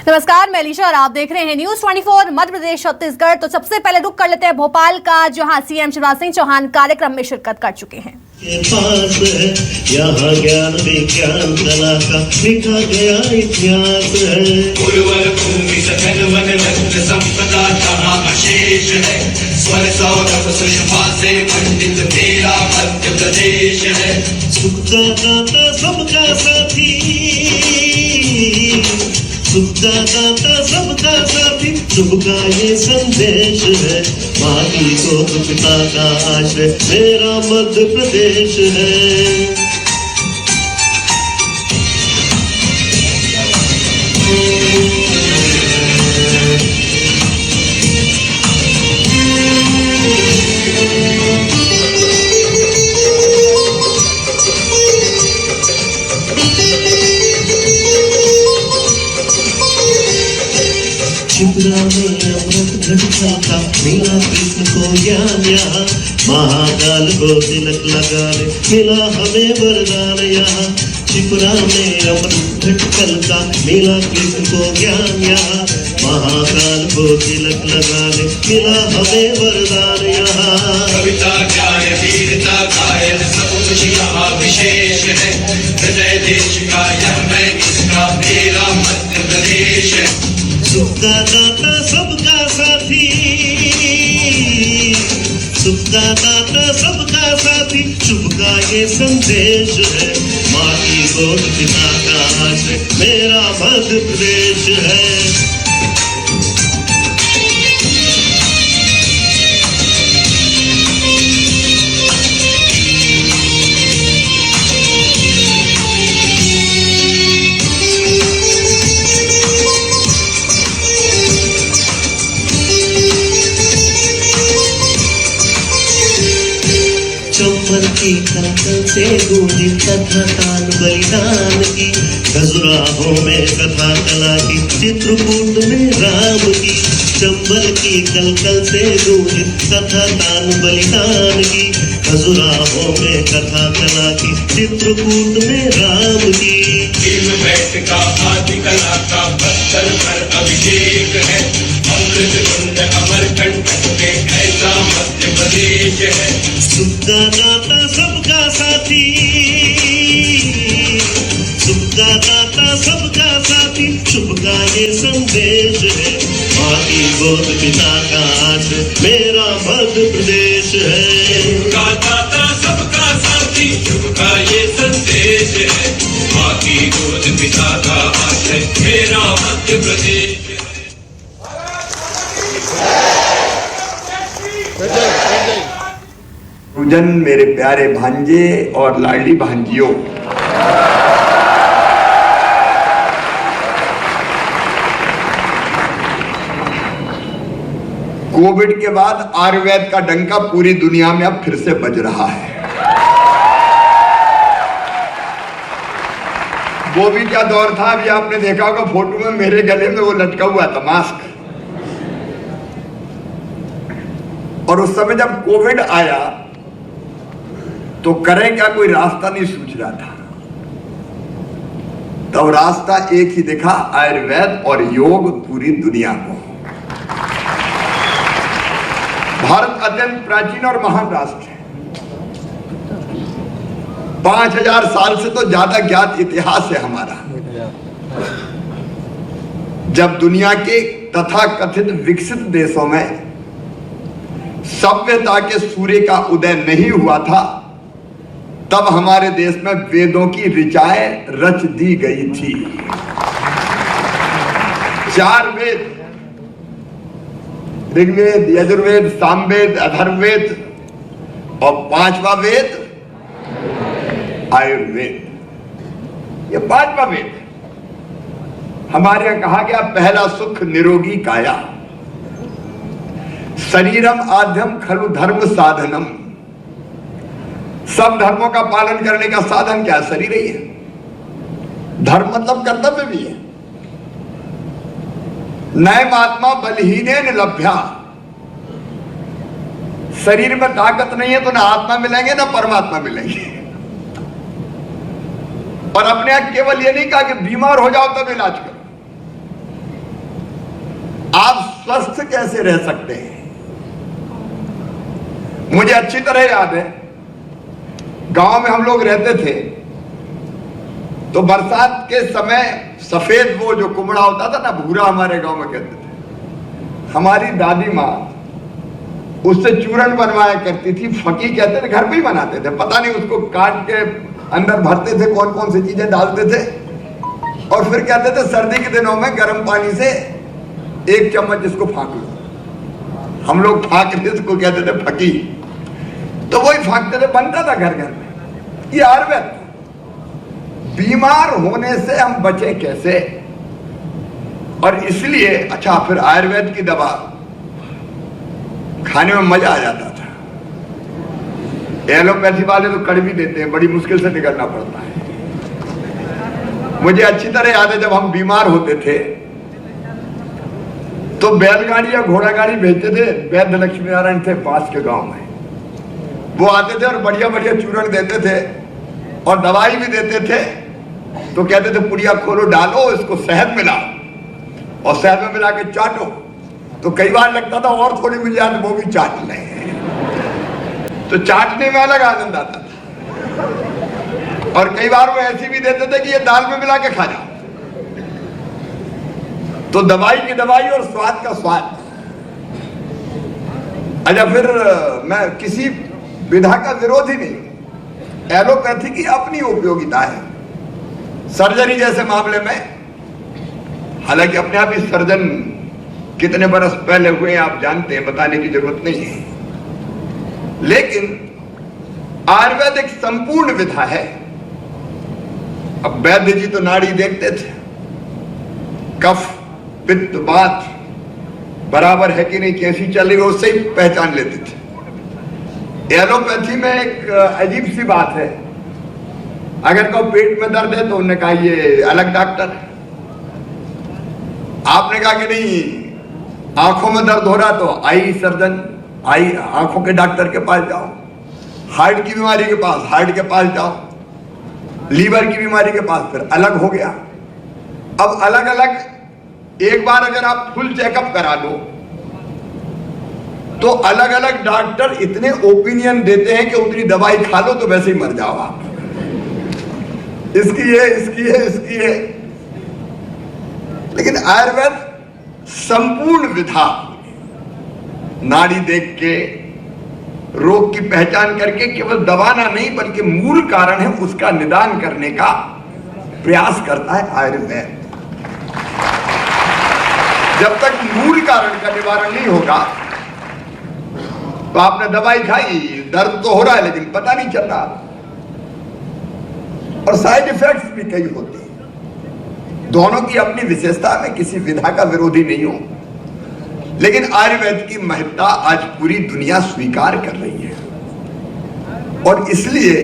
नमस्कार, मैं अलीशा और आप देख रहे हैं न्यूज 24 मध्य प्रदेश छत्तीसगढ़। तो सबसे पहले रुक कर लेते हैं भोपाल का, जहां सीएम शिवराज सिंह चौहान कार्यक्रम में शिरकत कर चुके हैं। यहाँ ज्ञान विज्ञान कला का लिखा गया इतिहास है। उर्वर भूमि सघन वन रत्न संपदा जहाँ अशेष है। स्वर सौरभ सुषमा से पंडित मेरा मध्य प्रदेश है। सुखदा दाता सबका साथी, सुखदा दाता सबका साथी, शुभ का ये संदेश है। माँ की गोद पिता का आश्रय मेरा मध्य प्रदेश है। शिप्रा में अमृत घट का मिला कृष्ण को ज्ञान यहाँ। महाकाल को तिलक लगा ले मिला हमें वरदान यहाँ। शिप्रा में अमृत घट का मिला कृष्ण को ज्ञान यहाँ। महाकाल को तिलक लगा ले मिला हमें वरदान यहाँ। कविता ज्ञान वीरता कायल सब कुछ यहाँ विशेष है। हृदय देश का यह मैं इसका मेरा मध्य प्रदेश है। सुखदा दाता सबका साथी, सुखदा दाता सबका साथी, शुभ का ये संदेश है। माँ की गोद पिता का आश्रय मेरा मध्य प्रदेश है। चंबल की कलकल से गूंजी कथा तान बलिदान की। खजुराहों में कथा कला की, चित्रकूट में राम की। चंबल की कलकल से गूंजी कथा तान बलिदान की। खजुराहों में कथा कला की, चित्रकूट में राम की। बैठ का आदि कला का पत्थर पर अभिषेक है। अमृत कुंड अमरकंटक में ऐसा मध्य प्रदेश है। सुखदा दाता सबका साथी, सुखदा दाता सबका साथी, शुभ का ये संदेश है। माँ की गोद पिता का आश्रय मेरा मध्य प्रदेश है। सुखदा दाता सबका साथी, शुभ का ये संदेश है। माँ की गोद पिता का आश्रय मेरा मध्य प्रदेश है। पूजन मेरे प्यारे भांजे और लाडली भांजियों, कोविड के बाद आयुर्वेद का डंका पूरी दुनिया में अब फिर से बज रहा है। वो भी क्या दौर था, अभी आपने देखा होगा फोटो में मेरे गले में वो लटका हुआ था मास्क। और उस समय जब कोविड आया तो करें क्या, कोई रास्ता नहीं सूझ रहा था। तब रास्ता एक ही दिखा, आयुर्वेद और योग पूरी दुनिया को। भारत अत्यंत प्राचीन और महान राष्ट्र है। 5000 साल से तो ज्यादा ज्ञात इतिहास है हमारा। जब दुनिया के तथाकथित विकसित देशों में सभ्यता के सूर्य का उदय नहीं हुआ था, तब हमारे देश में वेदों की ऋचाएं रच दी गई थी। 4 वेद, ऋग्वेद, यजुर्वेद, सामवेद, अथर्ववेद और 5वां वेद आयुर्वेद। ये 5वां वेद। हमारे यहां कहा गया पहला सुख निरोगी काया, शरीरम आद्यम खलु धर्म साधनम। सब धर्मों का पालन करने का साधन क्या है? शरीर ही है। धर्म मतलब कर्तव्य भी है। नयमात्मा बलहीने लभ्या। शरीर में ताकत नहीं है तो ना आत्मा मिलेंगे ना परमात्मा मिलेंगे। और अपने आप केवल ये नहीं कहा कि बीमार हो जाओ तब इलाज करो। आप स्वस्थ कैसे रह सकते हैं? मुझे अच्छी तरह याद है, गांव में हम लोग रहते थे तो बरसात के समय सफेद वो जो कुमड़ा होता था ना, भूरा हमारे गांव में कहते थे, हमारी दादी माँ उससे चूरन बनवाया करती थी। फकी कहते थे, घर पे ही बनाते थे, पता नहीं उसको काट के अंदर भरते थे, कौन कौन सी चीजें डालते थे, और फिर कहते थे सर्दी के दिनों में गर्म पानी से 1 चम्मच इसको फाँक लो। हम लोग फाँक रहे इसको कहते थे फकी, तो वही फाँकते थे, बनता था घर घर में। ये आयुर्वेद। बीमार होने से हम बचे कैसे? और इसलिए अच्छा, फिर आयुर्वेद की दवा खाने में मजा आ जाता था। एलोपैथी वाले तो कड़वी देते हैं, बड़ी मुश्किल से निकलना पड़ता है। मुझे अच्छी तरह याद है, जब हम बीमार होते थे तो बैलगाड़ी या घोड़ा गाड़ी भेजते थे। वैद्य लक्ष्मी नारायण थे पास के गांव में, वो आते थे और बढ़िया बढ़िया चूरन देते थे और दवाई भी देते थे। तो कहते थे पुड़िया खोलो, डालो, इसको शहद मिलाओ और शहद में मिला के चाटो। तो कई बार लगता था और थोड़ी मिल जाए तो वो भी चाट लें, तो चाटने में अलग आनंद आता था। और कई बार वो ऐसी भी देते थे कि ये दाल में मिला के खा जाओ। तो दवाई की दवाई और स्वाद का स्वाद। अच्छा, फिर मैं किसी विधा का विरोधी नहीं, एलोपैथी की अपनी उपयोगिता है। सर्जरी जैसे मामले में, हालांकि अपने आप ही सर्जन कितने बरस पहले हुए आप जानते हैं, बताने की जरूरत नहीं है, लेकिन आयुर्वेद एक संपूर्ण विधा है। अब वैद्य जी तो नाड़ी देखते थे, कफ पित्त वात बराबर है कि नहीं, कैसी चल रही है, उससे ही पहचान लेते थे। एलोपैथी में एक अजीब सी बात है, अगर को पेट में दर्द है तो उन्होंने कहा ये अलग डॉक्टर। आपने कहा कि नहीं आंखों में दर्द हो रहा तो आई सर्जन, आई आंखों के डॉक्टर के पास जाओ। हार्ट की बीमारी के पास हार्ट के पास जाओ, लीवर की बीमारी के पास फिर अलग हो गया। अब अलग अलग, एक बार अगर आप फुल चेकअप करा लो तो अलग अलग डॉक्टर इतने ओपिनियन देते हैं कि उतनी दवाई खा लो तो वैसे ही मर जाओ आप। इसकी है, इसकी है, इसकी है। लेकिन आयुर्वेद संपूर्ण विधा, नाड़ी देख के रोग की पहचान करके केवल दबाना नहीं बल्कि मूल कारण है उसका निदान करने का प्रयास करता है आयुर्वेद। जब तक मूल कारण का निवारण नहीं होगा तो आपने दवाई खाई, दर्द तो हो रहा है लेकिन पता नहीं चल रहा, और साइड इफेक्ट्स भी कई होते हैं। दोनों की अपनी विशेषता, में किसी विधा का विरोधी नहीं हूं, लेकिन आयुर्वेद की महत्ता आज पूरी दुनिया स्वीकार कर रही है और इसलिए